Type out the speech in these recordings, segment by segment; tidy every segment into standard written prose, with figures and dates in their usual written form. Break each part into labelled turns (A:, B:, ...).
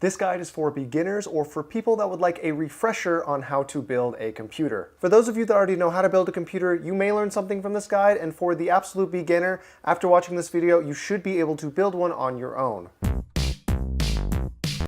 A: This guide is for beginners or for people that would like a refresher on how to build a computer. For those of you that already know how to build a computer, you may learn something from this guide, and for the absolute beginner, after watching this video, you should be able to build one on your own.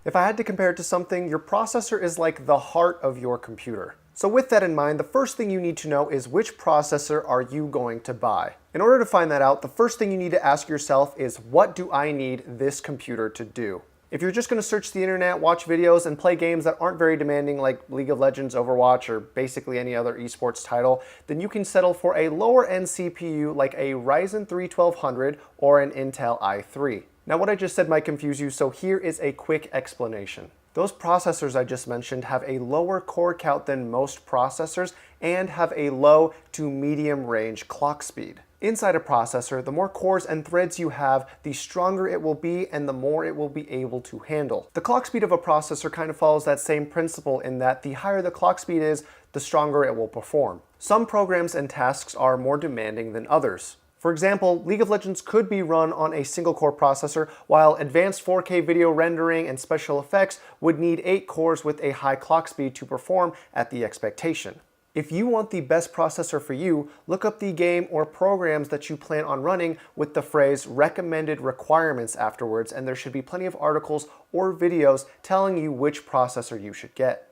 A: If I had to compare it to something, your processor is like the heart of your computer. So with that in mind, the first thing you need to know is which processor are you going to buy? In order to find that out, the first thing you need to ask yourself is, what do I need this computer to do? If you're just going to search the internet, watch videos, and play games that aren't very demanding like League of Legends, Overwatch, or basically any other esports title, then you can settle for a lower end CPU like a Ryzen 3 1200 or an Intel i3. Now what I just said might confuse you, so here is a quick explanation. Those processors I just mentioned have a lower core count than most processors and have a low to medium range clock speed. Inside a processor, the more cores and threads you have, the stronger it will be and the more it will be able to handle. The clock speed of a processor kind of follows that same principle in that the higher the clock speed is, the stronger it will perform. Some programs and tasks are more demanding than others. For example, League of Legends could be run on a single core processor, while advanced 4K video rendering and special effects would need 8 cores with a high clock speed to perform at the expectation. If you want the best processor for you, look up the game or programs that you plan on running with the phrase recommended requirements afterwards, and there should be plenty of articles or videos telling you which processor you should get.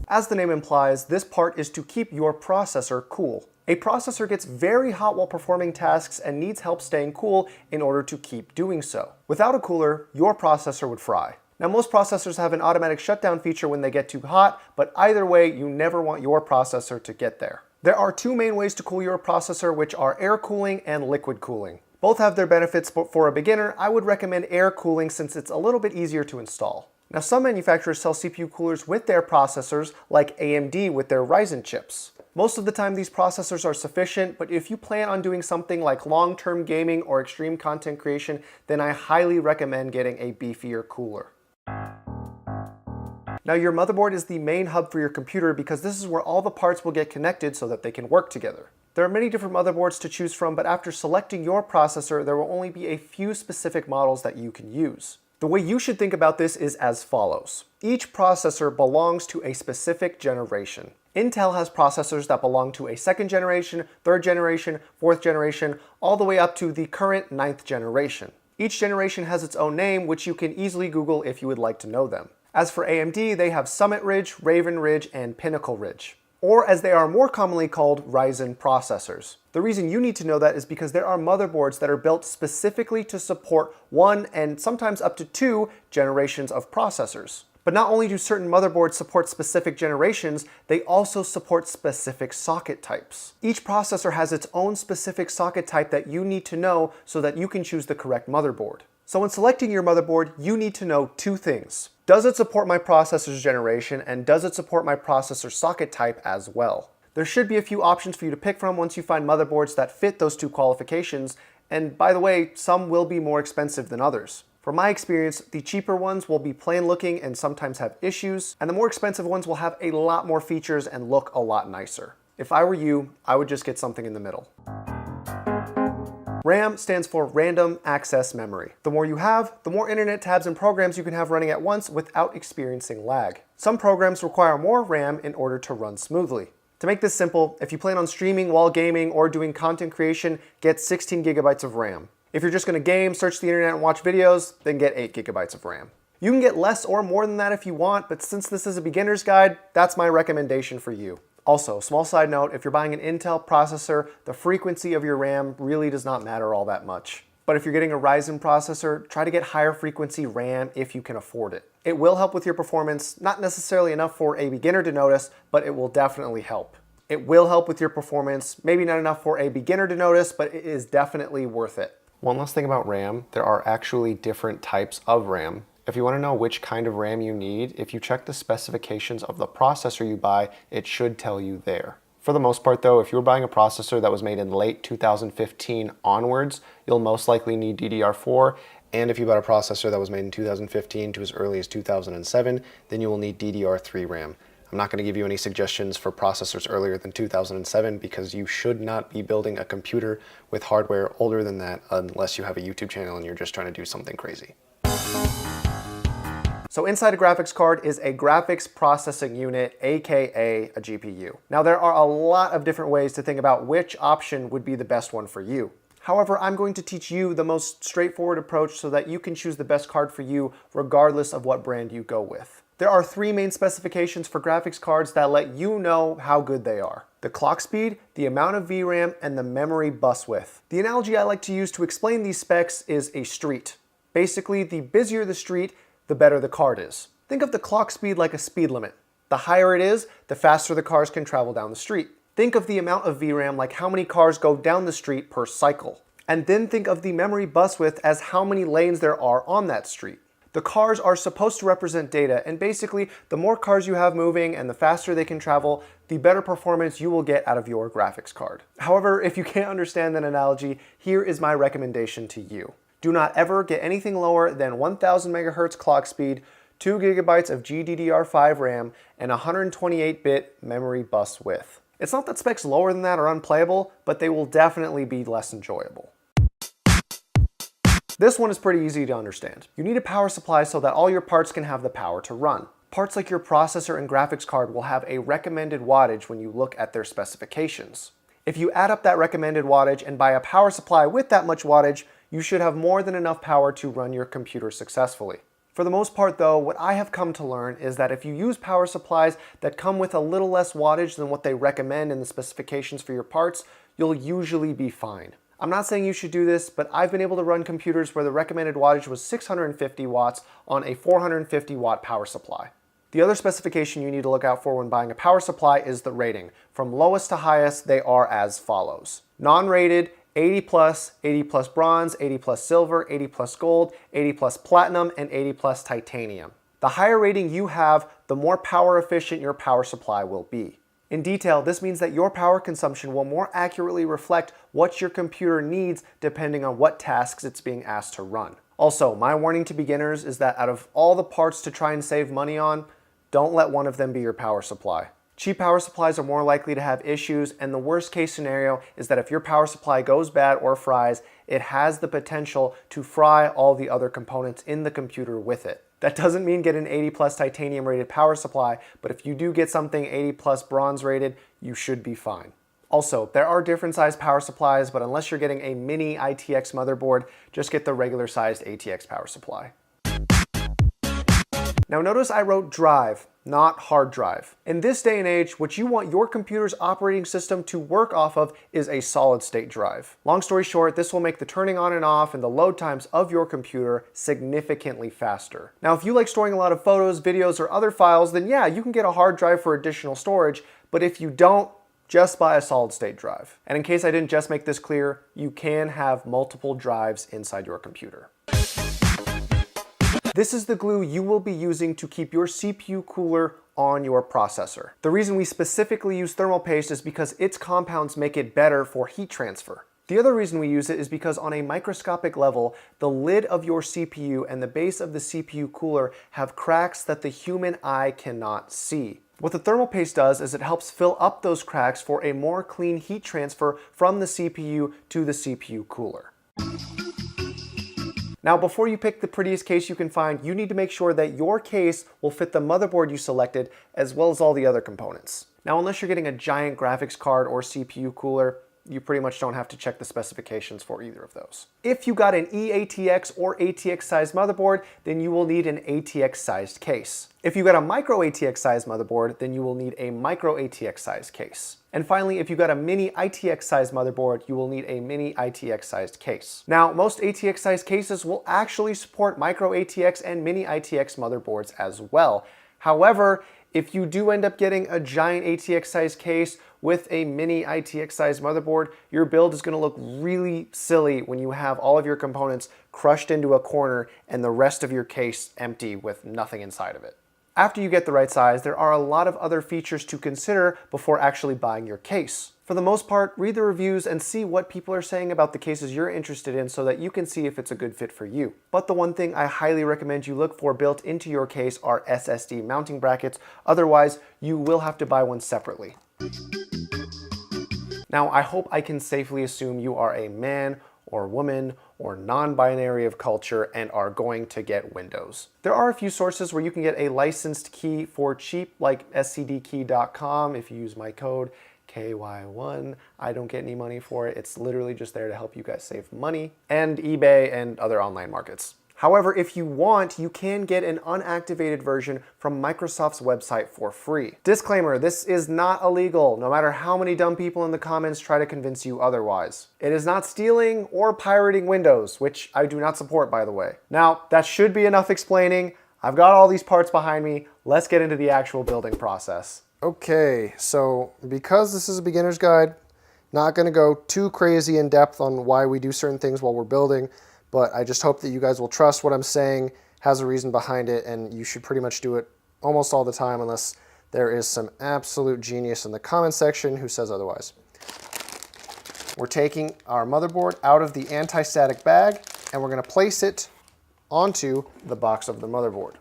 A: As the name implies, this part is to keep your processor cool. A processor gets very hot while performing tasks and needs help staying cool in order to keep doing so. Without a cooler, your processor would fry. Now, most processors have an automatic shutdown feature when they get too hot, but either way, you never want your processor to get there. There are two main ways to cool your processor, which are air cooling and liquid cooling. Both have their benefits, but for a beginner, I would recommend air cooling since it's a little bit easier to install. Now, some manufacturers sell CPU coolers with their processors, like AMD with their Ryzen chips. Most of the time these processors are sufficient, but if you plan on doing something like long-term gaming or extreme content creation, then I highly recommend getting a beefier cooler. Now, your motherboard is the main hub for your computer because this is where all the parts will get connected so that they can work together. There are many different motherboards to choose from, but after selecting your processor, there will only be a few specific models that you can use. The way you should think about this is as follows. Each processor belongs to a specific generation. Intel has processors that belong to a 2nd generation, 3rd generation, 4th generation, all the way up to the current 9th generation. Each generation has its own name, which you can easily Google if you would like to know them. As for AMD, they have Summit Ridge, Raven Ridge, and Pinnacle Ridge, or as they are more commonly called, Ryzen processors. The reason you need to know that is because there are motherboards that are built specifically to support 1 and sometimes up to 2 generations of processors. But not only do certain motherboards support specific generations, they also support specific socket types. Each processor has its own specific socket type that you need to know so that you can choose the correct motherboard. So when selecting your motherboard, you need to know 2 things. Does it support my processor's generation, and does it support my processor socket type as well? There should be a few options for you to pick from once you find motherboards that fit those 2 qualifications, and by the way, some will be more expensive than others. From my experience, the cheaper ones will be plain looking and sometimes have issues, and the more expensive ones will have a lot more features and look a lot nicer. If I were you, I would just get something in the middle. RAM stands for Random Access Memory. The more you have, the more internet tabs and programs you can have running at once without experiencing lag. Some programs require more RAM in order to run smoothly. To make this simple, if you plan on streaming while gaming or doing content creation, get 16 gigabytes of RAM. If you're just going to game, search the internet, and watch videos, then get 8 gigabytes of RAM. You can get less or more than that if you want, but since this is a beginner's guide, that's my recommendation for you. Also, small side note, if you're buying an Intel processor, the frequency of your RAM really does not matter all that much. But if you're getting a Ryzen processor, try to get higher frequency RAM if you can afford it. It will help with your performance, not necessarily enough for a beginner to notice, but it will definitely help. It will help with your performance, maybe not enough for a beginner to notice, but it is definitely worth it. One last thing about RAM, there are actually different types of RAM. If you want to know which kind of RAM you need, if you check the specifications of the processor you buy, it should tell you there. For the most part though, if you're buying a processor that was made in late 2015 onwards, you'll most likely need DDR4, and if you bought a processor that was made in 2015 to as early as 2007, then you will need DDR3 RAM. I'm not going to give you any suggestions for processors earlier than 2007 because you should not be building a computer with hardware older than that unless you have a YouTube channel and you're just trying to do something crazy. So inside a graphics card is a graphics processing unit, aka a GPU. Now there are a lot of different ways to think about which option would be the best one for you. However, I'm going to teach you the most straightforward approach so that you can choose the best card for you regardless of what brand you go with. There are three main specifications for graphics cards that let you know how good they are: the clock speed, the amount of VRAM, and the memory bus width. The analogy I like to use to explain these specs is a street. Basically, the busier the street, the better the card is. Think of the clock speed like a speed limit. The higher it is, the faster the cars can travel down the street. Think of the amount of VRAM like how many cars go down the street per cycle. And then think of the memory bus width as how many lanes there are on that street. The cars are supposed to represent data, and basically the more cars you have moving and the faster they can travel, the better performance you will get out of your graphics card. However, if you can't understand that analogy, here is my recommendation to you. Do not ever get anything lower than 1000 megahertz clock speed, 2 gigabytes of GDDR5 RAM, and 128-bit memory bus width. It's not that specs lower than that are unplayable, but they will definitely be less enjoyable. This one is pretty easy to understand. You need a power supply so that all your parts can have the power to run. Parts like your processor and graphics card will have a recommended wattage when you look at their specifications. If you add up that recommended wattage and buy a power supply with that much wattage, you should have more than enough power to run your computer successfully. For the most part though, what I have come to learn is that if you use power supplies that come with a little less wattage than what they recommend in the specifications for your parts, you'll usually be fine. I'm not saying you should do this, but I've been able to run computers where the recommended wattage was 650 watts on a 450 watt power supply. The other specification you need to look out for when buying a power supply is the rating. From lowest to highest, they are as follows. Non-rated, 80 plus, 80 plus bronze, 80 plus silver, 80 plus gold, 80 plus platinum, and 80 plus titanium. The higher rating you have, the more power efficient your power supply will be. In detail, this means that your power consumption will more accurately reflect what your computer needs depending on what tasks it's being asked to run. Also, my warning to beginners is that out of all the parts to try and save money on, don't let one of them be your power supply. Cheap power supplies are more likely to have issues, and the worst case scenario is that if your power supply goes bad or fries, it has the potential to fry all the other components in the computer with it. That doesn't mean get an 80 plus titanium rated power supply, but if you do get something 80 plus bronze rated, you should be fine. Also, there are different sized power supplies, but unless you're getting a mini ITX motherboard, just get the regular sized ATX power supply. Now notice I wrote drive, not hard drive. In this day and age, what you want your computer's operating system to work off of is a solid state drive. Long story short, this will make the turning on and off and the load times of your computer significantly faster. Now, if you like storing a lot of photos, videos, or other files, then yeah, you can get a hard drive for additional storage, but if you don't, just buy a solid state drive. And in case I didn't just make this clear, you can have multiple drives inside your computer. This is the glue you will be using to keep your CPU cooler on your processor. The reason we specifically use thermal paste is because its compounds make it better for heat transfer. The other reason we use it is because on a microscopic level, the lid of your CPU and the base of the CPU cooler have cracks that the human eye cannot see. What the thermal paste does is it helps fill up those cracks for a more clean heat transfer from the CPU to the CPU cooler. Now, before you pick the prettiest case you can find, you need to make sure that your case will fit the motherboard you selected as well as all the other components. Now, unless you're getting a giant graphics card or CPU cooler, you pretty much don't have to check the specifications for either of those. If you got an eATX or ATX sized motherboard, then you will need an ATX sized case. If you got a micro ATX sized motherboard, then you will need a micro ATX sized case. And finally, if you got a mini ITX sized motherboard, you will need a mini ITX sized case. Now, most ATX sized cases will actually support micro ATX and mini ITX motherboards as well. However, if you do end up getting a giant ATX sized case with a mini ITX sized motherboard, your build is going to look really silly when you have all of your components crushed into a corner and the rest of your case empty with nothing inside of it. After you get the right size, there are a lot of other features to consider before actually buying your case. For the most part, read the reviews and see what people are saying about the cases you're interested in so that you can see if it's a good fit for you. But the one thing I highly recommend you look for built into your case are SSD mounting brackets. Otherwise, you will have to buy one separately. Now, I hope I can safely assume you are a man or woman or non-binary of culture and are going to get Windows. There are a few sources where you can get a licensed key for cheap, like scdkey.com. If you use my code KY1, I don't get any money for it. It's literally just there to help you guys save money, and eBay and other online markets. However, if you want, you can get an unactivated version from Microsoft's website for free. Disclaimer, this is not illegal, no matter how many dumb people in the comments try to convince you otherwise. It is not stealing or pirating Windows, which I do not support, by the way. Now, that should be enough explaining. I've got all these parts behind me. Let's get into the actual building process. Okay, so because this is a beginner's guide, not gonna go too crazy in depth on why we do certain things while we're building, but I just hope that you guys will trust what I'm saying, has a reason behind it, and you should pretty much do it almost all the time unless there is some absolute genius in the comment section who says otherwise. We're taking our motherboard out of the anti-static bag and we're gonna place it onto the box of the motherboard.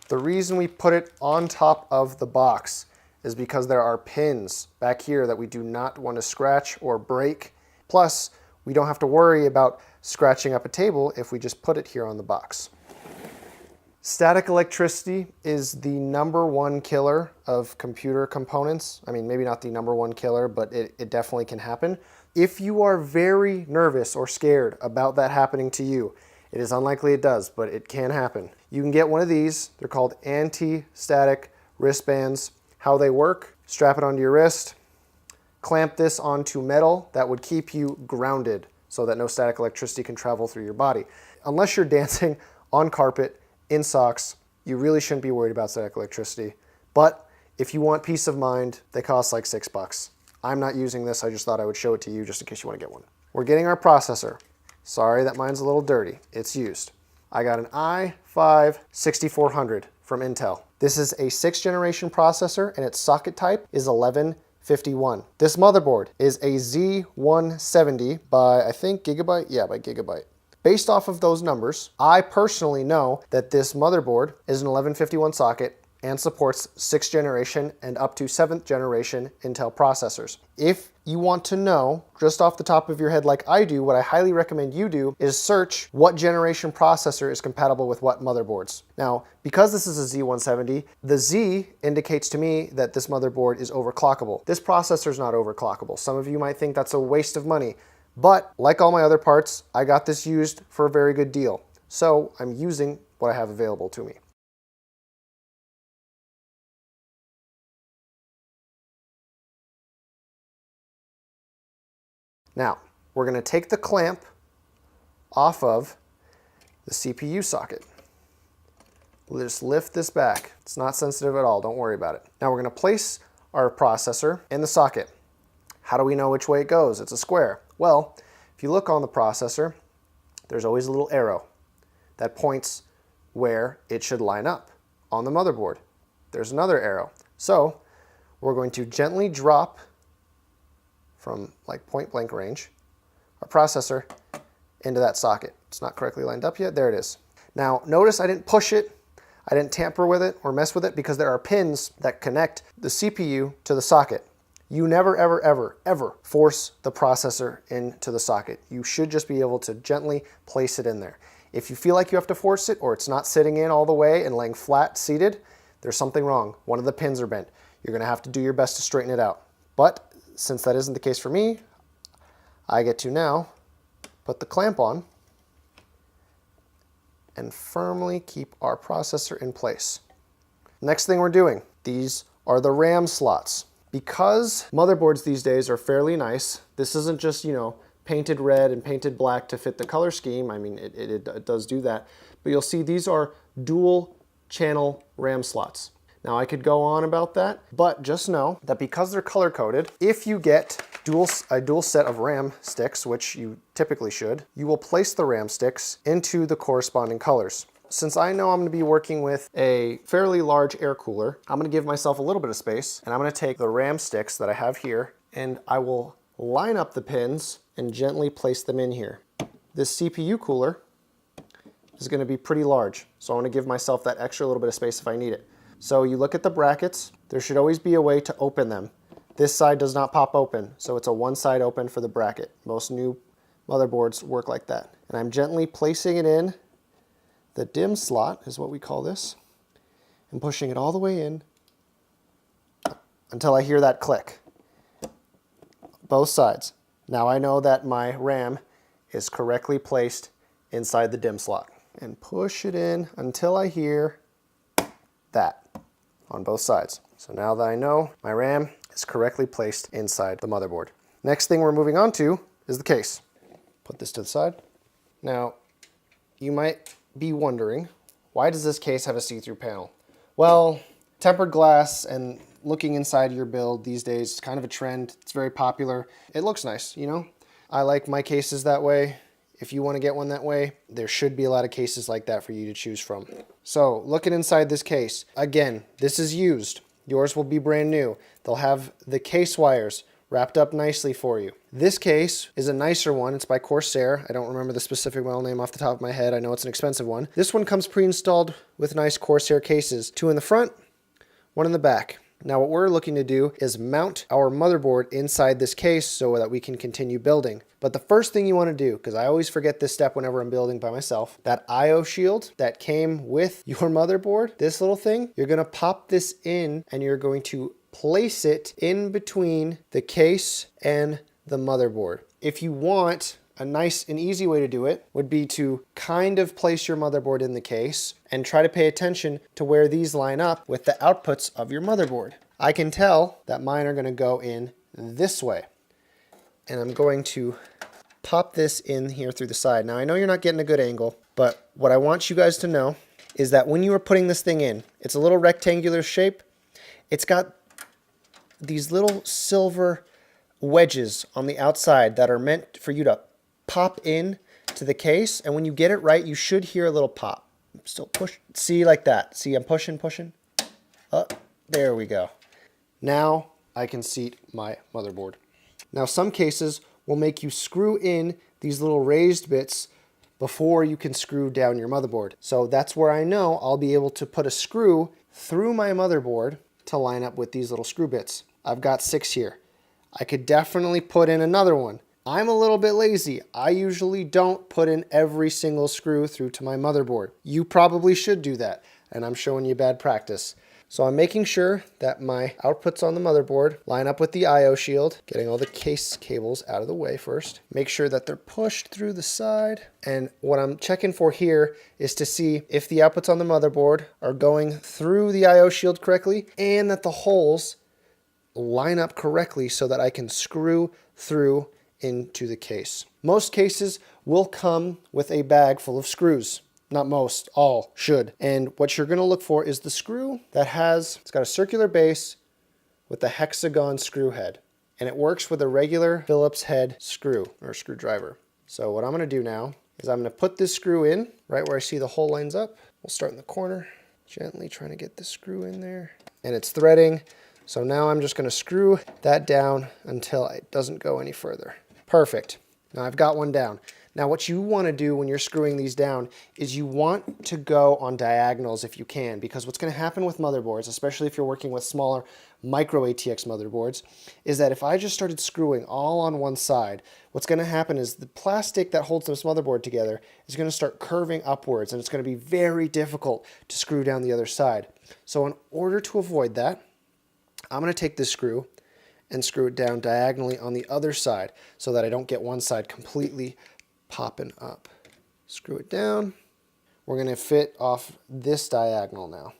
A: The reason we put it on top of the box is because there are pins back here that we do not want to scratch or break. Plus, we don't have to worry about scratching up a table if we just put it here on the box. Static electricity is the #1 killer of computer components. I mean, maybe not the #1 killer, but it definitely can happen. If you are very nervous or scared about that happening to you, it is unlikely it does, but it can happen. You can get one of these. They're called anti-static wristbands. How they work: strap it onto your wrist, clamp this onto metal that would keep you grounded so that no static electricity can travel through your body. Unless you're dancing on carpet in socks, you really shouldn't be worried about static electricity. But if you want peace of mind, they cost like $6. I'm not using this. I just thought I would show it to you just in case you want to get one. We're getting our processor. Sorry that mine's a little dirty. It's used. I got an i5-6400 from Intel. This is a 6th generation processor and its socket type is 1151. This motherboard is a Z170 by, I think, Gigabyte? Yeah, by Gigabyte. Based off of those numbers, I personally know that this motherboard is an 1151 socket and supports 6th generation and up to 7th generation Intel processors. If you want to know, just off the top of your head like I do, what I highly recommend you do is search what generation processor is compatible with what motherboards. Now, because this is a Z170, the Z indicates to me that this motherboard is overclockable. This processor is not overclockable. Some of you might think that's a waste of money, but like all my other parts, I got this used for a very good deal. So I'm using what I have available to me. Now, we're going to take the clamp off of the CPU socket. We'll just lift this back. It's not sensitive at all, don't worry about it. Now we're going to place our processor in the socket. How do we know which way it goes? It's a square. Well, if you look on the processor, there's always a little arrow that points where it should line up. On the motherboard, there's another arrow. So we're going to gently drop from like point blank range our processor into that socket. It's not correctly lined up yet. There it is. Now notice I didn't push it, I didn't tamper with it or mess with it because there are pins that connect the CPU to the socket. You never, ever, ever, ever force the processor into the socket. You should just be able to gently place it in there. If you feel like you have to force it or it's not sitting in all the way and laying flat seated, there's something wrong. One of the pins are bent. You're gonna have to do your best to straighten it out. But since that isn't the case for me, I get to now put the clamp on and firmly keep our processor in place. Next thing we're doing, these are the RAM slots. Because motherboards these days are fairly nice, this isn't just, painted red and painted black to fit the color scheme. I mean, it does do that. But you'll see these are dual channel RAM slots. Now I could go on about that, but just know that because they're color coded, if you get a dual set of RAM sticks, which you typically should, you will place the RAM sticks into the corresponding colors. Since I know I'm going to be working with a fairly large air cooler, I'm going to give myself a little bit of space, and I'm going to take the RAM sticks that I have here, and I will line up the pins and gently place them in here. This CPU cooler is going to be pretty large, so I want to give myself that extra little bit of space if I need it. So you look at the brackets, there should always be a way to open them. This side does not pop open, so it's a one side open for the bracket. Most new motherboards work like that. And I'm gently placing it in the DIMM slot, is what we call this, and pushing it all the way in until I hear that click. Both sides. Now I know that my RAM is correctly placed inside the DIMM slot. And push it in until I hear that on both sides. So now that I know my RAM is correctly placed inside the motherboard. Next thing we're moving on to is the case. Put this to the side. Now, you might be wondering, why does this case have a see-through panel? Well, tempered glass and looking inside your build these days is kind of a trend. It's very popular. It looks nice, you know? I like my cases that way. If you want to get one that way, there should be a lot of cases like that for you to choose from. So, looking inside this case, again, this is used. Yours will be brand new. They'll have the case wires wrapped up nicely for you. This case is a nicer one. It's by Corsair. I don't remember the specific model name off the top of my head. I know it's an expensive one. This one comes pre-installed with nice Corsair cases. 2 in the front, 1 in the back. Now what we're looking to do is mount our motherboard inside this case so that we can continue building. But the first thing you want to do, because I always forget this step whenever I'm building by myself, that I/O shield that came with your motherboard, this little thing, you're going to pop this in and you're going to place it in between the case and the motherboard. If you want, a nice and easy way to do it would be to kind of place your motherboard in the case and try to pay attention to where these line up with the outputs of your motherboard. I can tell that mine are going to go in this way. And I'm going to pop this in here through the side. Now I know you're not getting a good angle, but what I want you guys to know is that when you are putting this thing in, it's a little rectangular shape. It's got these little silver wedges on the outside that are meant for you to pop in to the case, and when you get it right, you should hear a little pop. Still push, see, like that. See, I'm pushing. Oh, there we go. Now I can seat my motherboard. Now some cases will make you screw in these little raised bits before you can screw down your motherboard. So that's where I know I'll be able to put a screw through my motherboard to line up with these little screw bits. I've got 6 here. I could definitely put in another one. I'm a little bit lazy. I usually don't put in every single screw through to my motherboard. You probably should do that, and I'm showing you bad practice. So I'm making sure that my outputs on the motherboard line up with the I/O shield, getting all the case cables out of the way first. Make sure that they're pushed through the side. And what I'm checking for here is to see if the outputs on the motherboard are going through the I/O shield correctly and that the holes line up correctly so that I can screw through into the case. Most cases will come with a bag full of screws. Not most, all should. And what you're going to look for is the screw that it's got a circular base with a hexagon screw head. And it works with a regular Phillips head screw or screwdriver. So what I'm going to do now is I'm going to put this screw in right where I see the hole lines up. We'll start in the corner, gently trying to get the screw in there. And it's threading. So now I'm just going to screw that down until it doesn't go any further. Perfect. Now I've got one down. Now what you want to do when you're screwing these down is you want to go on diagonals if you can, because what's going to happen with motherboards, especially if you're working with smaller micro ATX motherboards, is that if I just started screwing all on one side, what's going to happen is the plastic that holds this motherboard together is going to start curving upwards, and it's going to be very difficult to screw down the other side. So in order to avoid that, I'm going to take this screw and screw it down diagonally on the other side so that I don't get one side completely popping up. Screw it down. We're going to fit off this diagonal now.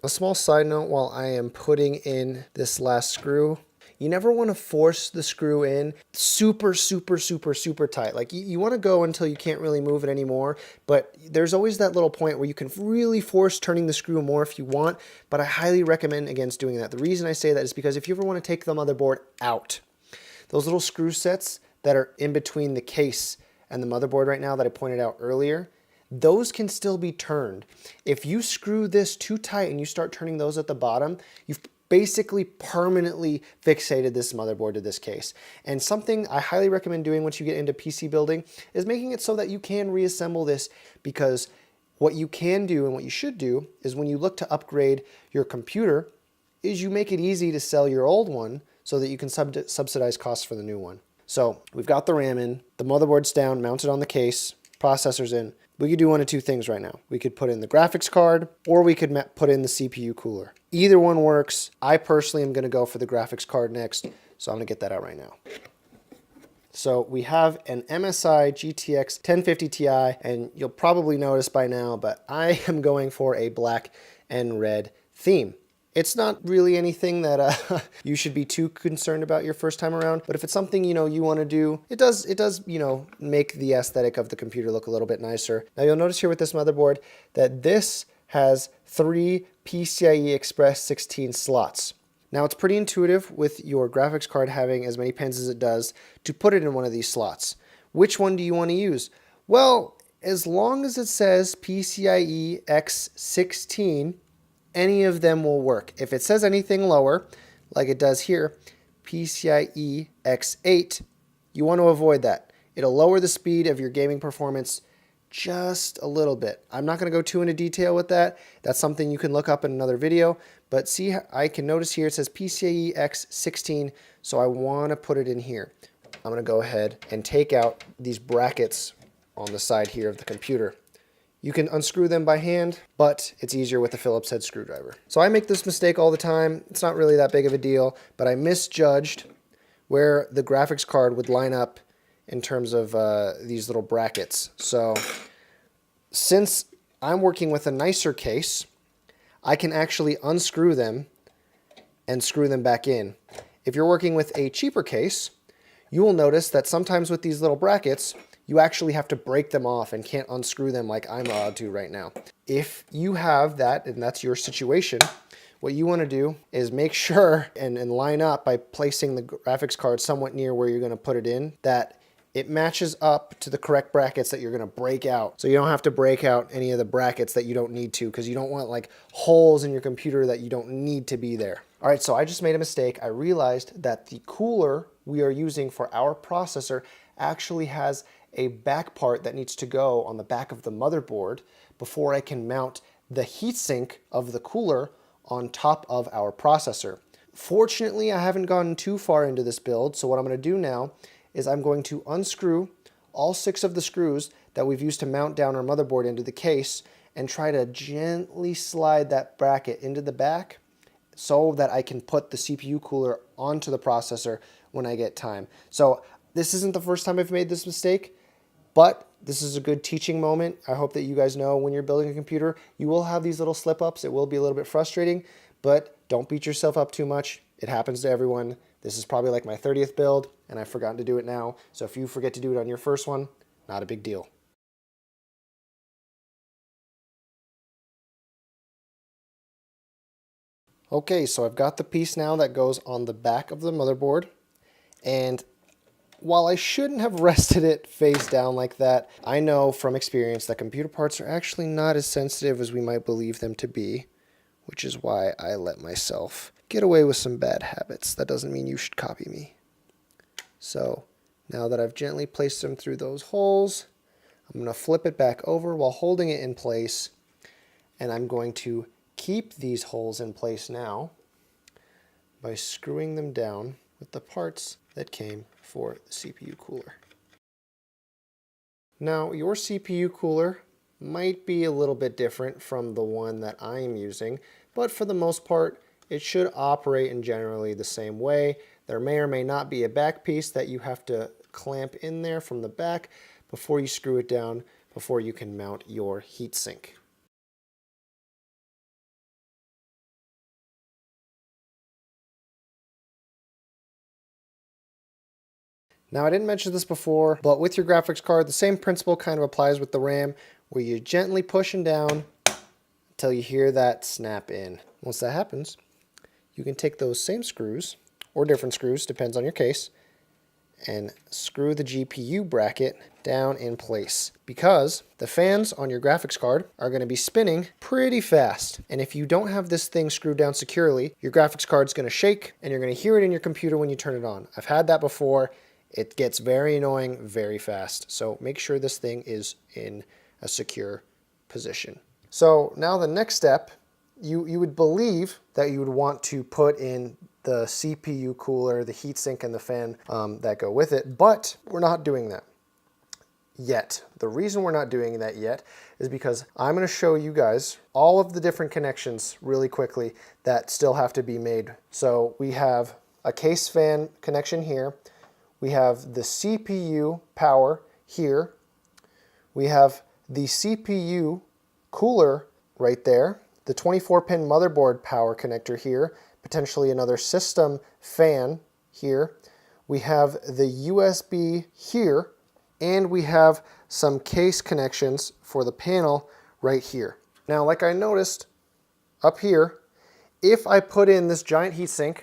A: A small side note while I am putting in this last screw, you never want to force the screw in super tight. Like you want to go until you can't really move it anymore, but there's always that little point where you can really force turning the screw more if you want, but I highly recommend against doing that. The reason I say that is because if you ever want to take the motherboard out, those little screw sets that are in between the case and the motherboard right now that I pointed out earlier, those can still be turned. If you screw this too tight and you start turning those at the bottom, you've basically permanently fixated this motherboard to this case. And something I highly recommend doing once you get into PC building is making it so that you can reassemble this, because what you can do and what you should do is when you look to upgrade your computer, is you make it easy to sell your old one so that you can subsidize costs for the new one. So we've got the RAM in, the motherboard's down, mounted on the case, processor's in. We could do one of two things right now. We could put in the graphics card, or we could put in the CPU cooler. Either one works. I personally am going to go for the graphics card next, so I'm going to get that out right now. So we have an MSI GTX 1050 Ti, and you'll probably notice by now, but I am going for a black and red theme. It's not really anything that you should be too concerned about your first time around, but if it's something you want to do, it does make the aesthetic of the computer look a little bit nicer. Now you'll notice here with this motherboard that this has 3 PCIe Express 16 slots. Now it's pretty intuitive with your graphics card having as many pins as it does to put it in one of these slots. Which one do you want to use? Well, as long as it says PCIe X16, any of them will work. If it says anything lower, like it does here, PCIe X8, you want to avoid that. It'll lower the speed of your gaming performance just a little bit. I'm not going to go too into detail with that. That's something you can look up in another video. But see, I can notice here it says PCIe X16, so I want to put it in here. I'm going to go ahead and take out these brackets on the side here of the computer. You can unscrew them by hand, but it's easier with a Phillips head screwdriver. So I make this mistake all the time. It's not really that big of a deal, but I misjudged where the graphics card would line up in terms of these little brackets. So since I'm working with a nicer case, I can actually unscrew them and screw them back in. If you're working with a cheaper case, you will notice that sometimes with these little brackets, you actually have to break them off and can't unscrew them like I'm allowed to right now. If you have that, and that's your situation, what you want to do is make sure and line up by placing the graphics card somewhat near where you're going to put it in, that it matches up to the correct brackets that you're going to break out. So you don't have to break out any of the brackets that you don't need to, because you don't want like holes in your computer that you don't need to be there. All right, so I just made a mistake. I realized that the cooler we are using for our processor actually has a back part that needs to go on the back of the motherboard before I can mount the heatsink of the cooler on top of our processor. Fortunately, I haven't gotten too far into this build, so what I'm going to do now is I'm going to unscrew all 6 of the screws that we've used to mount down our motherboard into the case and try to gently slide that bracket into the back so that I can put the CPU cooler onto the processor when I get time. So this isn't the first time I've made this mistake, but this is a good teaching moment. I hope that you guys know when you're building a computer, you will have these little slip-ups. It will be a little bit frustrating, but don't beat yourself up too much. It happens to everyone. This is probably like my 30th build, and I've forgotten to do it now. So if you forget to do it on your first one, not a big deal. Okay, so I've got the piece now that goes on the back of the motherboard, and while I shouldn't have rested it face down like that, I know from experience that computer parts are actually not as sensitive as we might believe them to be, which is why I let myself get away with some bad habits. That doesn't mean you should copy me. So now that I've gently placed them through those holes, I'm going to flip it back over while holding it in place, and I'm going to keep these holes in place now by screwing them down with the parts that came for the CPU cooler. Now, your CPU cooler might be a little bit different from the one that I'm using, but for the most part, it should operate in generally the same way. There may or may not be a back piece that you have to clamp in there from the back before you screw it down, before you can mount your heatsink. Now, I didn't mention this before, but with your graphics card, the same principle kind of applies with the RAM, where you're gently pushing down until you hear that snap in. Once that happens, you can take those same screws, or different screws, depends on your case, and screw the GPU bracket down in place, because the fans on your graphics card are going to be spinning pretty fast. And if you don't have this thing screwed down securely, your graphics card's going to shake, and you're going to hear it in your computer when you turn it on. I've had that before. It gets very annoying very fast. So make sure this thing is in a secure position. So now the next step you would believe that you would want to put in the CPU cooler, the heatsink, and the fan that go with it, but we're not doing that yet. The reason we're not doing that yet is because I'm going to show you guys all of the different connections really quickly that still have to be made. So we have a case fan connection here. We have the CPU power here. We have the CPU cooler right there, the 24-pin motherboard power connector here, potentially another system fan here. We have the USB here, and we have some case connections for the panel right here. Now, like I noticed up here, if I put in this giant heatsink,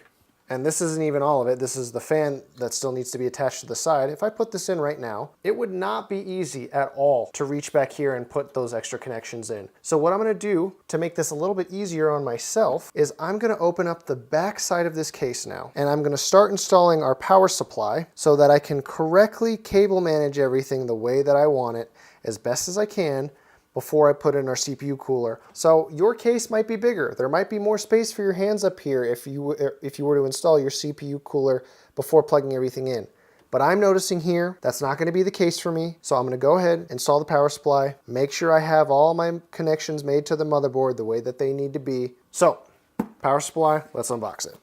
A: and this isn't even all of it, this is the fan that still needs to be attached to the side. If I put this in right now, it would not be easy at all to reach back here and put those extra connections in. So what I'm gonna do to make this a little bit easier on myself is I'm gonna open up the back side of this case now, and I'm gonna start installing our power supply so that I can correctly cable manage everything the way that I want it as best as I can before I put in our CPU cooler. So your case might be bigger. There might be more space for your hands up here if you were to install your CPU cooler before plugging everything in. But I'm noticing here that's not going to be the case for me. So I'm going to go ahead, install the power supply, make sure I have all my connections made to the motherboard the way that they need to be. So power supply, let's unbox it.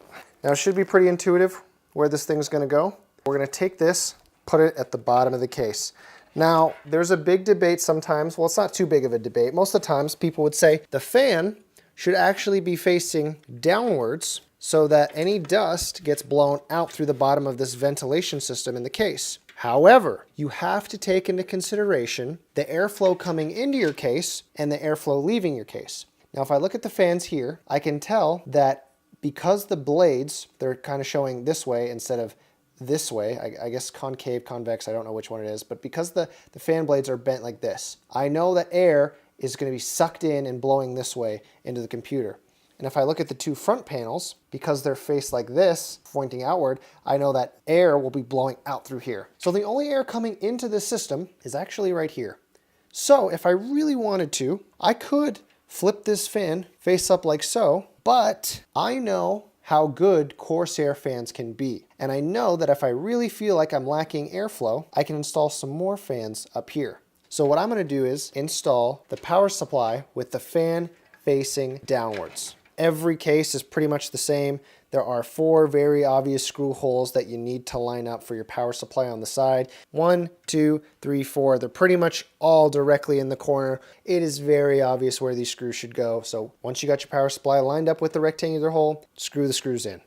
A: Now it should be pretty intuitive where this thing's going to go. We're going to take this, put it at the bottom of the case. Now, there's a big debate sometimes, well, it's not too big of a debate. Most of the times people would say the fan should actually be facing downwards so that any dust gets blown out through the bottom of this ventilation system in the case. However, you have to take into consideration the airflow coming into your case and the airflow leaving your case. Now, if I look at the fans here, I can tell that because the blades, they're kind of showing this way instead of this way, I guess concave, convex, I don't know which one it is, but because the fan blades are bent like this, I know that air is going to be sucked in and blowing this way into the computer. And if I look at the two front panels, because they're faced like this, pointing outward, I know that air will be blowing out through here. So the only air coming into this system is actually right here. So if I really wanted to, I could flip this fan face up like so, but I know how good Corsair fans can be. And I know that if I really feel like I'm lacking airflow, I can install some more fans up here. So what I'm gonna do is install the power supply with the fan facing downwards. Every case is pretty much the same. There are 4 very obvious screw holes that you need to line up for your power supply on the side. 1, 2, 3, 4. They're pretty much all directly in the corner. It is very obvious where these screws should go. So once you got your power supply lined up with the rectangular hole, screw the screws in.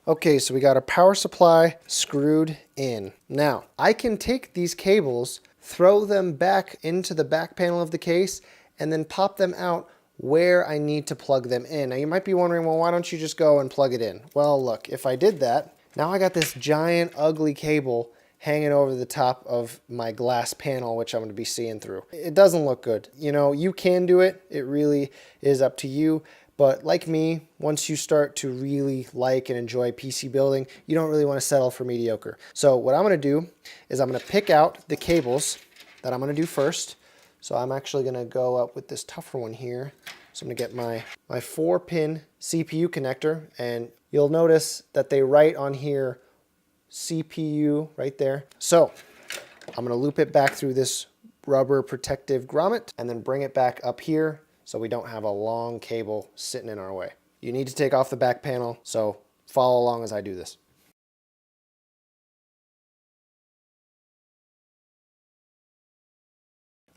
A: Okay, so we got our power supply screwed in. Now, I can take these cables, throw them back into the back panel of the case, and then pop them out where I need to plug them in. Now you might be wondering, well, why don't you just go and plug it in? Well, look, if I did that, now I got this giant ugly cable hanging over the top of my glass panel, which I'm gonna be seeing through. It doesn't look good. You know, you can do it. It really is up to you. But like me, once you start to really like and enjoy PC building, you don't really want to settle for mediocre. So what I'm going to do is I'm going to pick out the cables that I'm going to do first. So I'm actually going to go up with this tougher one here. So I'm going to get my 4-pin CPU connector, and you'll notice that they write on here CPU right there. So I'm going to loop it back through this rubber protective grommet and then bring it back up here, so we don't have a long cable sitting in our way. You need to take off the back panel, so follow along as I do this.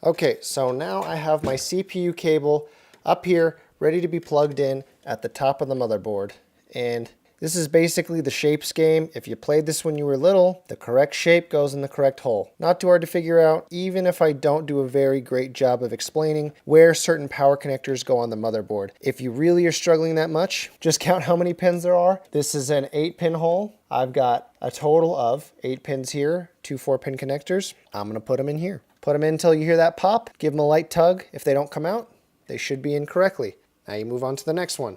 A: Okay, so now I have my CPU cable up here ready to be plugged in at the top of the motherboard. And this is basically the shapes game. If you played this when you were little, the correct shape goes in the correct hole. Not too hard to figure out, even if I don't do a very great job of explaining where certain power connectors go on the motherboard. If you really are struggling that much, just count how many pins there are. This is an 8-pin hole. I've got a total of 8 pins here, 2 4-pin connectors. I'm gonna put them in here. Put them in until you hear that pop. Give them a light tug. If they don't come out, they should be in correctly. Now you move on to the next one.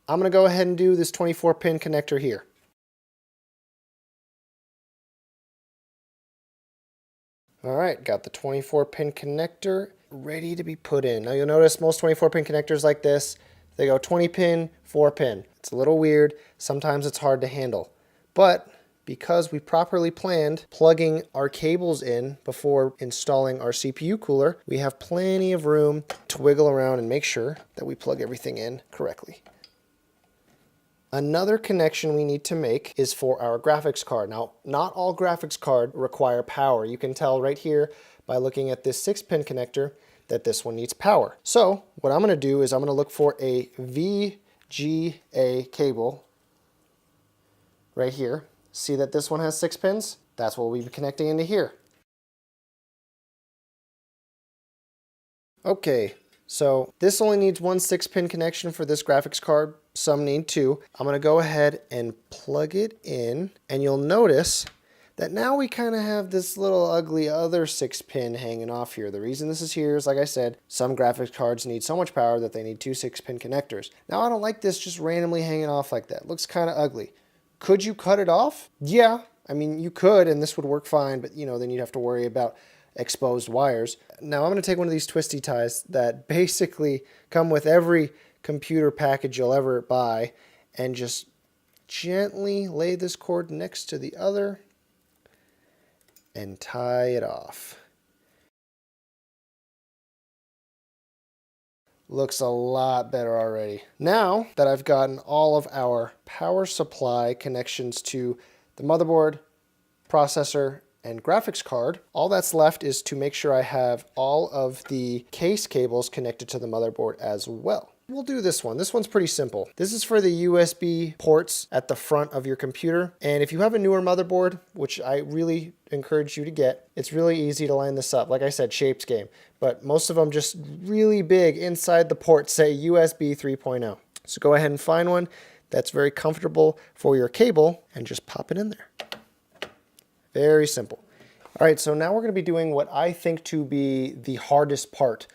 A: I'm going to go ahead and do this 24-pin connector here. All right, got the 24-pin connector ready to be put in. Now you'll notice most 24-pin connectors like this, they go 20-pin, 4-pin. It's a little weird. Sometimes it's hard to handle. But because we properly planned plugging our cables in before installing our CPU cooler, we have plenty of room to wiggle around and make sure that we plug everything in correctly. Another connection we need to make is for our graphics card. Now, not all graphics cards require power. You can tell right here by looking at this 6-pin connector that this one needs power. So what I'm going to do is I'm going to look for a VGA cable right here. See that this one has 6 pins? That's what we'll be connecting into here. Okay, so this only needs one 6-pin connection for this graphics card. Some need 2. I'm going to go ahead and plug it in, and you'll notice that now we kind of have this little ugly other 6-pin hanging off here. The reason this is here is, like I said, some graphics cards need so much power that they need 2 6-pin connectors. Now I don't like this just randomly hanging off like that. It looks kind of ugly. Could you cut it off? Yeah, I mean, you could, and this would work fine, but then you'd have to worry about exposed wires. Now I'm going to take one of these twisty ties that basically come with every computer package you'll ever buy and just gently lay this cord next to the other and tie it off. Looks a lot better already. Now that I've gotten all of our power supply connections to the motherboard, processor, and graphics card, all that's left is to make sure I have all of the case cables connected to the motherboard as well. We'll do this one. This one's pretty simple. This is for the USB ports at the front of your computer. And if you have a newer motherboard, which I really encourage you to get, it's really easy to line this up. Like I said, shapes game. But most of them just really big inside the port say USB 3.0. So go ahead and find one that's very comfortable for your cable and just pop it in there. Very simple. All right, so now we're going to be doing what I think to be the hardest part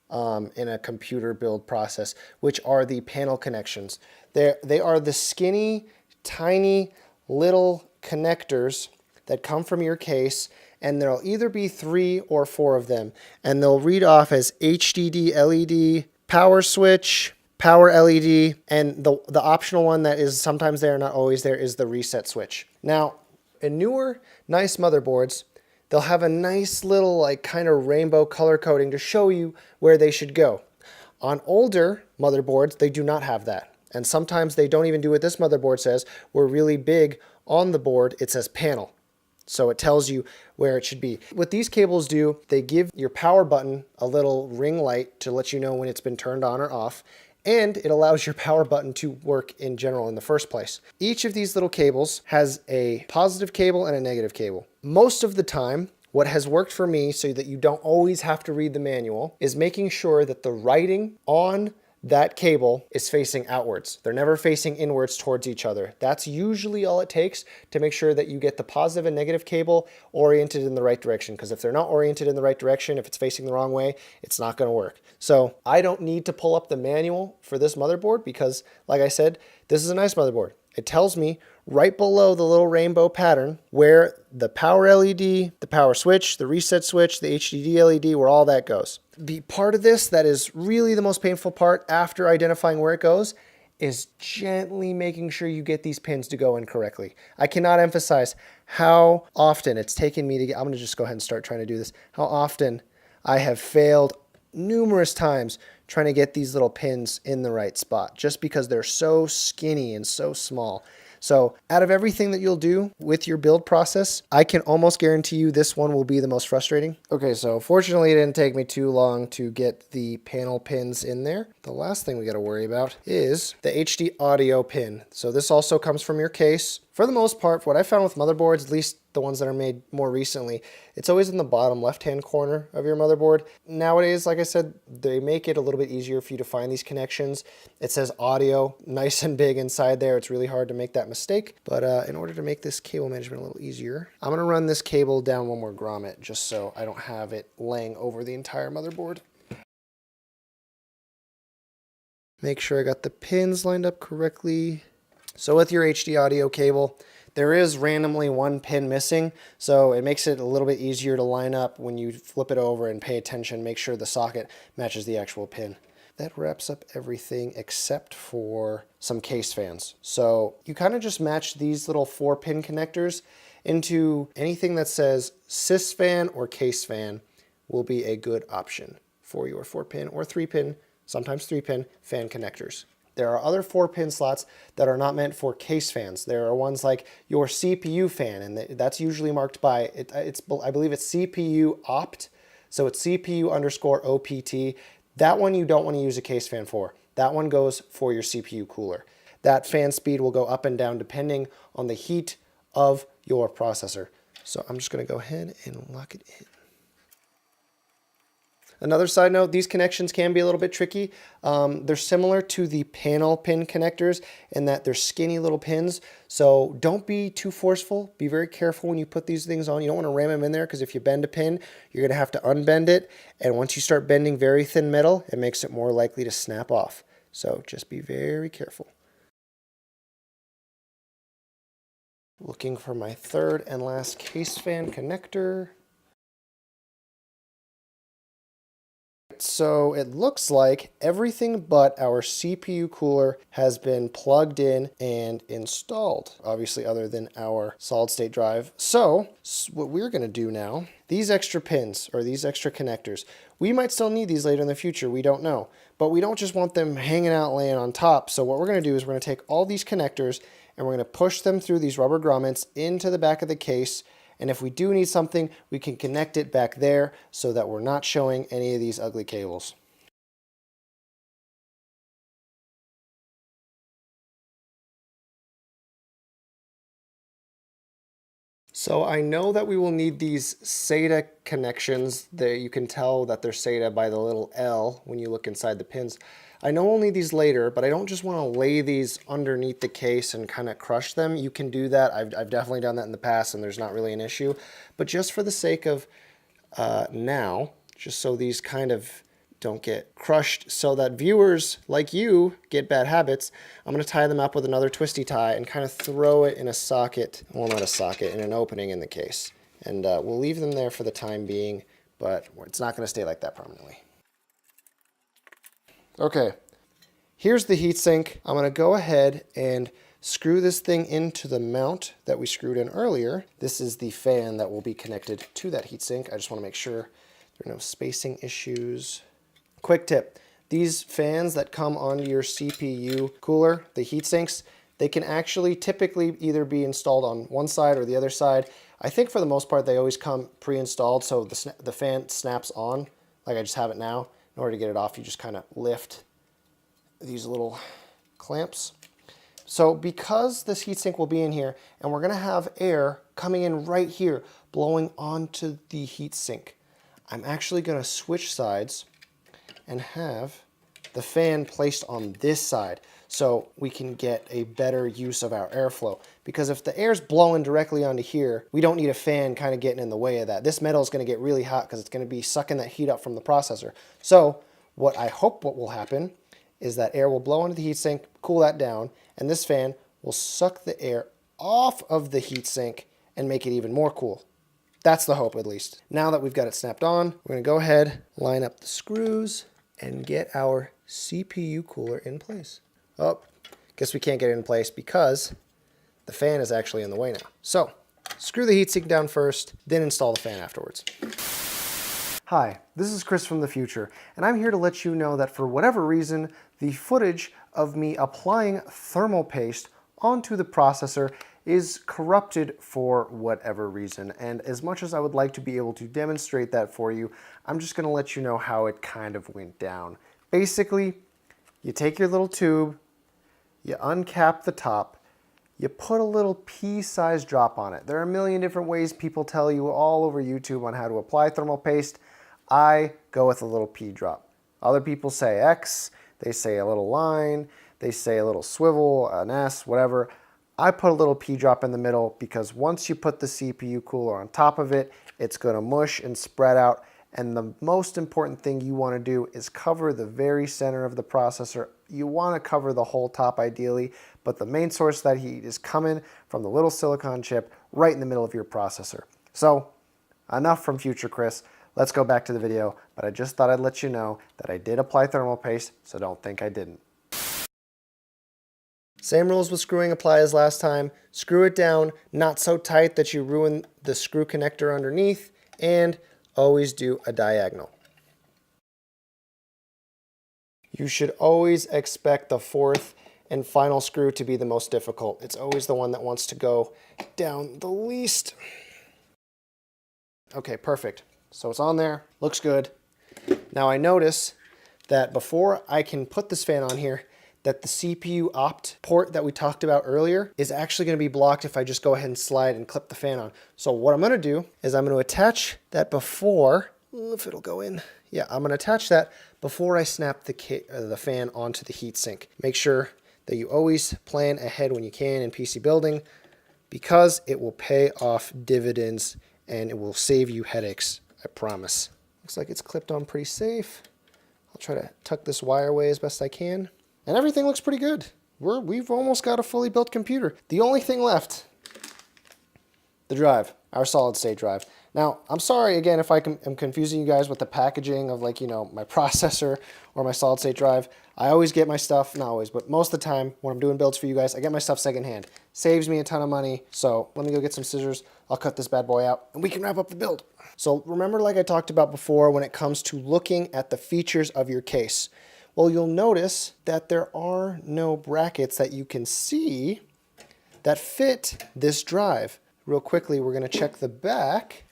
A: in a computer build process, which are the panel connections. They are the skinny, tiny little connectors that come from your case, and there'll either be 3 or 4 of them, and they'll read off as HDD LED, power switch, power LED, and the optional one that is sometimes there, not always there, is the reset switch. Now, in newer, nice motherboards, they'll have a nice little kind of rainbow color coding to show you where they should go. On older motherboards, they do not have that. And sometimes they don't even do what this motherboard says, where really big on the board, it says panel. So it tells you where it should be. What these cables do, they give your power button a little ring light to let you know when it's been turned on or off. And it allows your power button to work in general in the first place. Each of these little cables has a positive cable and a negative cable. Most of the time, what has worked for me so that you don't always have to read the manual is making sure that the writing on that cable is facing outwards. They're never facing inwards towards each other. That's usually all it takes to make sure that you get the positive and negative cable oriented in the right direction. Because if they're not oriented in the right direction, if it's facing the wrong way, it's not going to work. So I don't need to pull up the manual for this motherboard because, like I said, this is a nice motherboard. It tells me right below the little rainbow pattern where the power LED, the power switch, the reset switch, the HDD LED, where all that goes. The part of this that is really the most painful part after identifying where it goes is gently making sure you get these pins to go in correctly. I cannot emphasize how often it's taken me to get, I'm gonna just go ahead and start trying to do this, how often I have failed numerous times trying to get these little pins in the right spot just because they're so skinny and so small. So out of everything that you'll do with your build process, I can almost guarantee you this one will be the most frustrating. Okay, so fortunately it didn't take me too long to get the panel pins in there. The last thing we got to worry about is the HD audio pin. So this also comes from your case. For the most part, what I found with motherboards, at least the ones that are made more recently, it's always in the bottom left-hand corner of your motherboard. Nowadays, like I said, they make it a little bit easier for you to find these connections. It says audio nice and big inside there. It's really hard to make that mistake. But in order to make this cable management a little easier, I'm going to run this cable down one more grommet just so I don't have it laying over the entire motherboard. Make sure I got the pins lined up correctly. So with your HD audio cable, There is randomly one pin missing, so it makes it a little bit easier to line up when you flip it over and pay attention, make sure the socket matches the actual pin. That wraps up everything except for some case fans. So you kind of just match these little 4-pin connectors into anything that says sys fan or case fan will be a good option for your 4-pin or 3-pin, sometimes 3-pin fan connectors. There are other 4-pin slots that are not meant for case fans. There are ones like your CPU fan, and that's usually marked by, I believe it's CPU opt, so it's CPU underscore OPT. That one you don't want to use a case fan for. That one goes for your CPU cooler. That fan speed will go up and down depending on the heat of your processor. So I'm just going to go ahead and lock it in. Another side note, these connections can be a little bit tricky. They're similar to the panel pin connectors in that they're skinny little pins. So don't be too forceful. Be very careful when you put these things on. You don't want to ram them in there because if you bend a pin, you're going to have to unbend it. And once you start bending very thin metal, it makes it more likely to snap off. So just be very careful. Looking for my third and last case fan connector. So it looks like everything but our CPU cooler has been plugged in and installed, obviously other than our solid state drive. So what we're going to do now, these extra pins or these extra connectors, we might still need these later in the future, we don't know. But we don't just want them hanging out laying on top. So what we're going to do is we're going to take all these connectors and we're going to push them through these rubber grommets into the back of the case. And if we do need something, we can connect it back there so that we're not showing any of these ugly cables. So I know that we will need these SATA connections. You can tell that they're SATA by the little L when you look inside the pins. I know we'll need these later, but I don't just want to lay these underneath the case and kind of crush them. You can do that. I've definitely done that in the past and there's not really an issue. But just for the sake of now, just so these kind of don't get crushed so that viewers like you get bad habits, I'm going to tie them up with another twisty tie and kind of throw it in a socket, well not a socket, in an opening in the case. And we'll leave them there for the time being, but it's not going to stay like that permanently. Okay, here's the heatsink. I'm going to go ahead and screw this thing into the mount that we screwed in earlier. This is the fan that will be connected to that heatsink. I just want to make sure there are no spacing issues. Quick tip, these fans that come onto your CPU cooler, the heat sinks, they can actually typically either be installed on one side or the other side. I think for the most part they always come pre-installed, so the fan snaps on, like I just have it now. In order to get it off, you just kind of lift these little clamps. So because this heatsink will be in here, and we're going to have air coming in right here, blowing onto the heatsink, I'm actually going to switch sides and have the fan placed on this side so we can get a better use of our airflow. Because if the air's blowing directly onto here, we don't need a fan kind of getting in the way of that. This metal is going to get really hot because it's going to be sucking that heat up from the processor. So what I hope what will happen is that air will blow onto the heatsink, cool that down, and this fan will suck the air off of the heatsink and make it even more cool. That's the hope, at least. Now that we've got it snapped on, we're going to go ahead, line up the screws, and get our CPU cooler in place. Oh, guess we can't get it in place because the fan is actually in the way now. So, screw the heatsink down first, then install the fan afterwards. Hi, this is Chris from the future, and I'm here to let you know that for whatever reason, the footage of me applying thermal paste onto the processor is corrupted for whatever reason. And as much as I would like to be able to demonstrate that for you, I'm just gonna let you know how it kind of went down. Basically, you take your little tube, you uncap the top, you put a little pea-sized drop on it. There are a million different ways people tell you all over YouTube on how to apply thermal paste. I go with a little pea drop. Other people say X, they say a little line, they say a little swivel, an S, whatever. I put a little pea drop in the middle because once you put the CPU cooler on top of it, it's gonna mush and spread out. And the most important thing you wanna do is cover the very center of the processor You want to cover the whole top ideally, but the main source of that heat is coming from the little silicon chip right in the middle of your processor. So enough from future Chris. Let's go back to the video, but I just thought I'd let you know that I did apply thermal paste, so don't think I didn't. Same rules with screwing apply as last time. Screw it down, not so tight that you ruin the screw connector underneath, and always do a diagonal. You should always expect the fourth and final screw to be the most difficult. It's always the one that wants to go down the least. Okay, perfect. So it's on there, looks good. Now I notice that before I can put this fan on here, that the CPU opt port that we talked about earlier is actually going to be blocked if I just go ahead and slide and clip the fan on. So what I'm going to do is I'm going to attach that before, if it'll go in. Yeah, I'm going to attach that before I snap the fan onto the heatsink. Make sure that you always plan ahead when you can in PC building, because it will pay off dividends and it will save you headaches, I promise. Looks like it's clipped on pretty safe. I'll try to tuck this wire away as best I can. And everything looks pretty good. We've almost got a fully built computer. The only thing left, the drive, our solid state drive. Now, I'm sorry again if I'm confusing you guys with the packaging of, like, you know, my processor or my solid state drive. I always get my stuff, not always, but most of the time when I'm doing builds for you guys, I get my stuff secondhand. Saves me a ton of money. So let me go get some scissors. I'll cut this bad boy out and we can wrap up the build. So remember, like I talked about before, when it comes to looking at the features of your case, well, you'll notice that there are no brackets that you can see that fit this drive. Real quickly, we're going to check the back.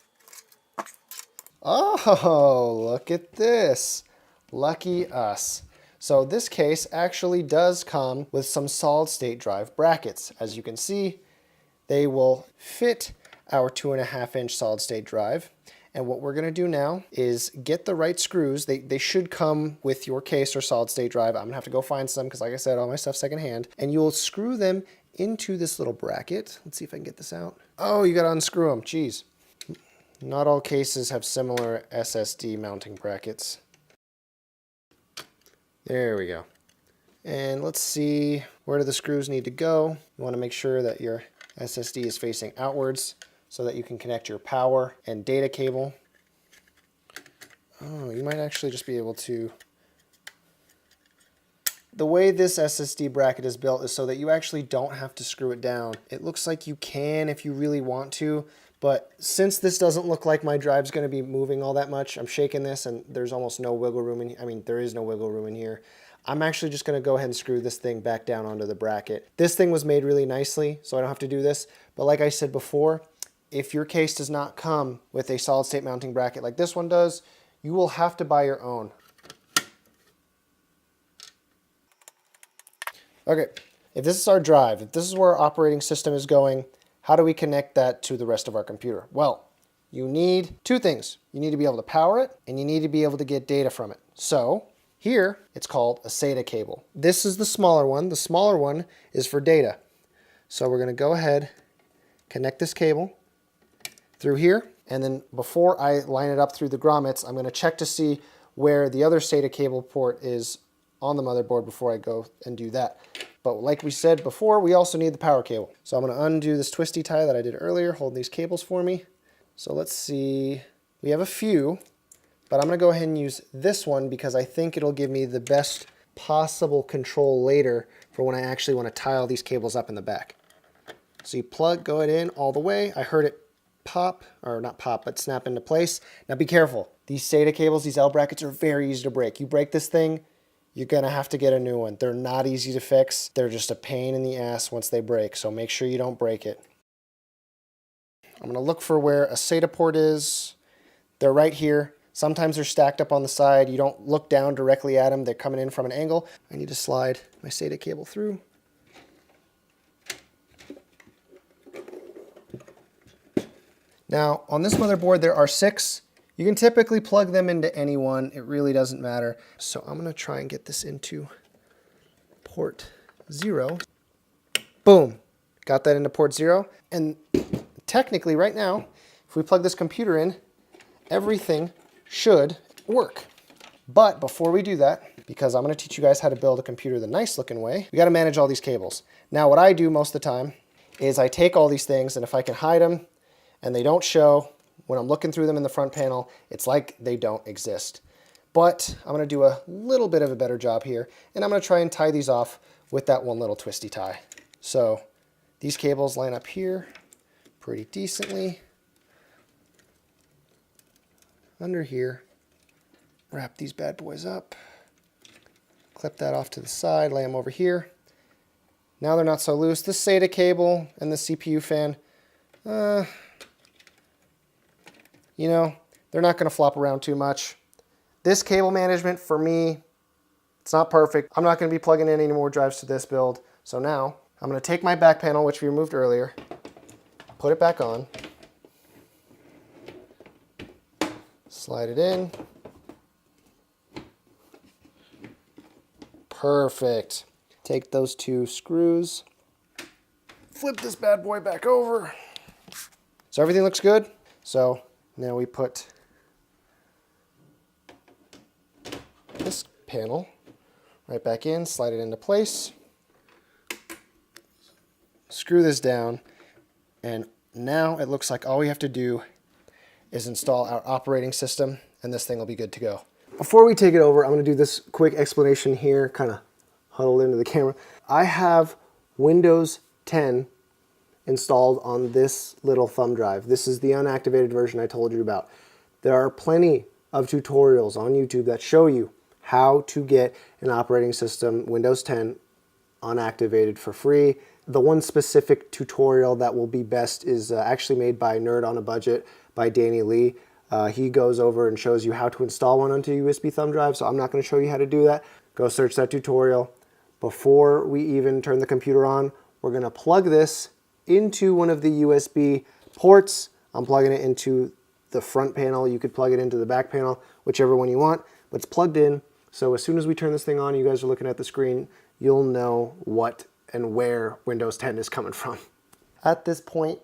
A: Oh, look at this. Lucky us. So this case actually does come with some solid state drive brackets. As you can see, they will fit our 2.5-inch solid state drive. And what we're going to do now is get the right screws. They should come with your case or solid state drive. I'm going to have to go find some because, like I said, all my stuff's secondhand. And you'll screw them into this little bracket. Let's see if I can get this out. Oh, you got to unscrew them. Jeez. Not all cases have similar SSD mounting brackets. There we go. And let's see, where do the screws need to go? You want to make sure that your SSD is facing outwards so that you can connect your power and data cable. Oh, you might actually just be able to... The way this SSD bracket is built is so that you actually don't have to screw it down. It looks like you can if you really want to, but since this doesn't look like my drive's going to be moving all that much, I'm shaking this and there's almost no wiggle room in here. I mean, there is no wiggle room in here. I'm actually just going to go ahead and screw this thing back down onto the bracket. This thing was made really nicely, so I don't have to do this. But like I said before, if your case does not come with a solid state mounting bracket like this one does, you will have to buy your own. Okay, if this is our drive, if this is where our operating system is going, how do we connect that to the rest of our computer? Well, you need two things. You need to be able to power it, and you need to be able to get data from it. So here, it's called a SATA cable. This is the smaller one. The smaller one is for data. So we're going to go ahead, connect this cable through here, and then before I line it up through the grommets, I'm going to check to see where the other SATA cable port is on the motherboard before I go and do that. But like we said before, we also need the power cable. So I'm going to undo this twisty tie that I did earlier, hold these cables for me. So let's see, we have a few, but I'm going to go ahead and use this one because I think it'll give me the best possible control later for when I actually want to tie all these cables up in the back. So you go it in all the way. I heard it pop, or not pop, but snap into place. Now be careful. These SATA cables, these L brackets are very easy to break. You break this thing, you're going to have to get a new one. They're not easy to fix. They're just a pain in the ass once they break, so make sure you don't break it. I'm going to look for where a SATA port is. They're right here. Sometimes they're stacked up on the side. You don't look down directly at them. They're coming in from an angle. I need to slide my SATA cable through. Now, on this motherboard, there are 6. You can typically plug them into any one. It really doesn't matter. So I'm going to try and get this into port 0. Boom. Got that into port 0. And technically right now, if we plug this computer in, everything should work. But before we do that, because I'm going to teach you guys how to build a computer the nice looking way. We got to manage all these cables. Now what I do most of the time is I take all these things, and if I can hide them and they don't show when I'm looking through them in the front panel, it's like they don't exist. But I'm going to do a little bit of a better job here, and I'm going to try and tie these off with that one little twisty tie. So these cables line up here pretty decently. Under here, wrap these bad boys up, clip that off to the side, lay them over here. Now they're not so loose. This SATA cable and the CPU fan, you know, they're not going to flop around too much. This cable management, for me, it's not perfect. I'm not going to be plugging in any more drives to this build. So now I'm going to take my back panel, which we removed earlier, put it back on, slide it in. Perfect. Take those two screws, flip this bad boy back over. So everything looks good. So now we put this panel right back in, slide it into place, screw this down, and now it looks like all we have to do is install our operating system, and this thing will be good to go. Before we take it over, I'm going to do this quick explanation here, kind of huddled into the camera. I have Windows 10 installed on this little thumb drive. This is the unactivated version I told you about. There are plenty of tutorials on YouTube that show you how to get an operating system, Windows 10, unactivated for free. The one specific tutorial that will be best is actually made by Nerd on a Budget by Danny Lee. He goes over and shows you how to install one onto a USB thumb drive, so I'm not going to show you how to do that. Go search that tutorial. Before we even turn the computer on, we're going to plug this into one of the USB ports. I'm plugging it into the front panel. You could plug it into the back panel, whichever one you want, but it's plugged in. So as soon as we turn this thing on, you guys are looking at the screen, you'll know what and where Windows 10 is coming from. At this point,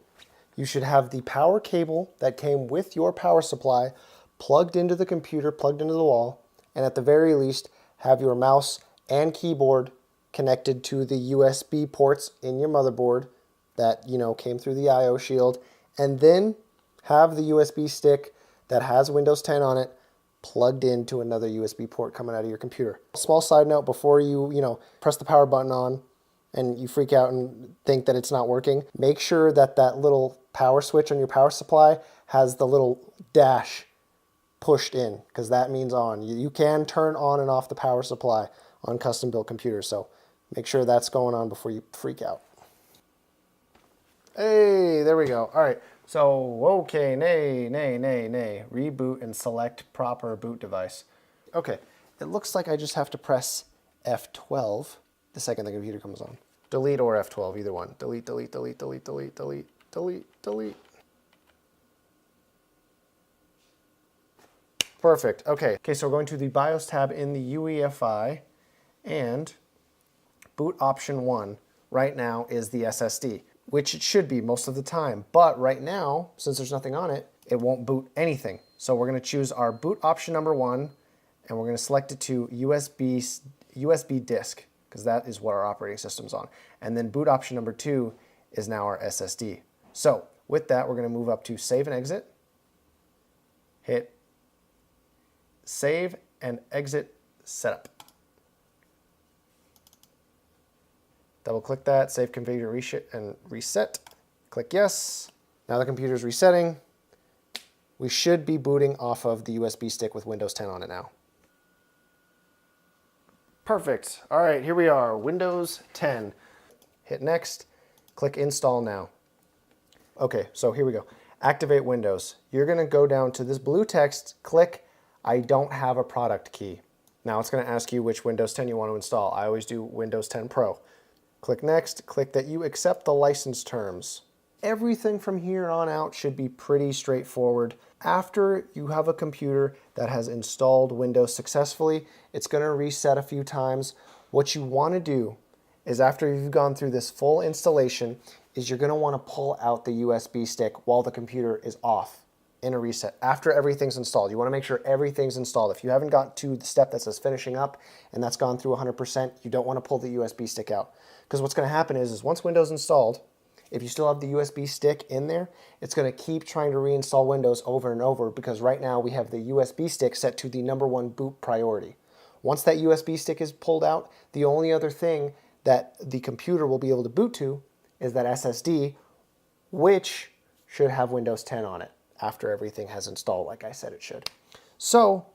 A: you should have the power cable that came with your power supply plugged into the computer, plugged into the wall, and at the very least, have your mouse and keyboard connected to the USB ports in your motherboard that, you know, came through the I/O shield, and then have the USB stick that has Windows 10 on it plugged into another USB port coming out of your computer. Small side note, before you press the power button on and you freak out and think that it's not working, make sure that that little power switch on your power supply has the little dash pushed in, because that means on. You can turn on and off the power supply on custom built computers, so make sure that's going on before you freak out. Hey, there we go. All right, so okay, nay. Reboot and select proper boot device. Okay, it looks like I just have to press F12 the second the computer comes on. Delete or F12, either one. Delete. Perfect. Okay, so we're going to the BIOS tab in the UEFI, and boot option 1 right now is the SSD, which it should be most of the time. But right now, since there's nothing on it, it won't boot anything. So we're going to choose our boot option number 1, and we're going to select it to USB disk, because that is what our operating system's on. And then boot option number 2 is now our SSD. So with that, we're going to move up to save and exit. Hit save and exit setup. Double click that, save, configure, and reset. Click yes. Now the computer's resetting. We should be booting off of the USB stick with Windows 10 on it now. Perfect. All right, here we are, Windows 10. Hit next, click install now. Okay, so here we go. Activate Windows. You're gonna go down to this blue text, click I don't have a product key. Now it's gonna ask you which Windows 10 you want to install. I always do Windows 10 Pro. Click next, click that you accept the license terms. Everything from here on out should be pretty straightforward. After you have a computer that has installed Windows successfully, it's going to reset a few times. What you want to do is, after you've gone through this full installation, is you're going to want to pull out the USB stick while the computer is off. in a reset after everything's installed. You want to make sure everything's installed. If you haven't got to the step that says finishing up and that's gone through 100%, you don't want to pull the USB stick out. Because what's going to happen is once Windows installed, if you still have the USB stick in there, it's going to keep trying to reinstall Windows over and over, because right now we have the USB stick set to the #1 boot priority. Once that USB stick is pulled out, the only other thing that the computer will be able to boot to is that SSD, which should have Windows 10 on it after everything has installed like I said it should. So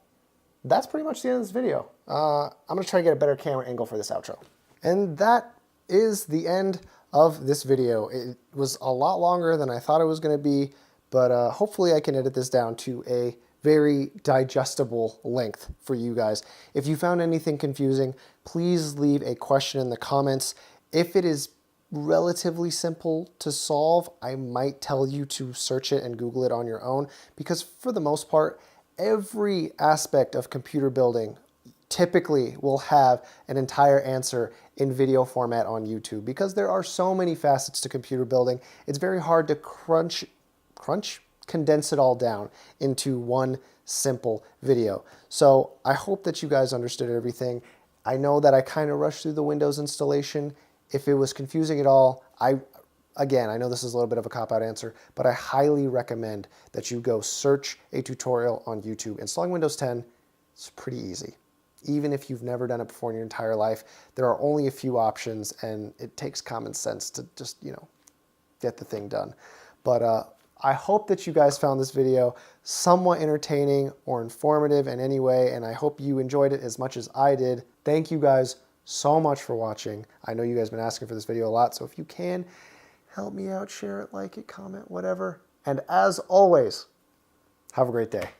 A: that's pretty much the end of this video. I'm going to try to get a better camera angle for this outro. And that is the end of this video. It was a lot longer than I thought it was going to be, but hopefully I can edit this down to a very digestible length for you guys. If you found anything confusing, please leave a question in the comments. If it is relatively simple to solve, I might tell you to search it and Google it on your own, because for the most part, every aspect of computer building typically will have an entire answer in video format on YouTube, because there are so many facets to computer building. It's very hard to condense it all down into one simple video. So I hope that you guys understood everything. I know that I kind of rushed through the Windows installation. If it was confusing at all, again, I know this is a little bit of a cop-out answer, but I highly recommend that you go search a tutorial on YouTube. Installing Windows 10 is pretty easy. Even if you've never done it before in your entire life, there are only a few options, and it takes common sense to just, get the thing done. But I hope that you guys found this video somewhat entertaining or informative in any way, and I hope you enjoyed it as much as I did. Thank you guys so much for watching. I know you guys have been asking for this video a lot, so if you can, help me out, share it, like it, comment, whatever. And as always, have a great day.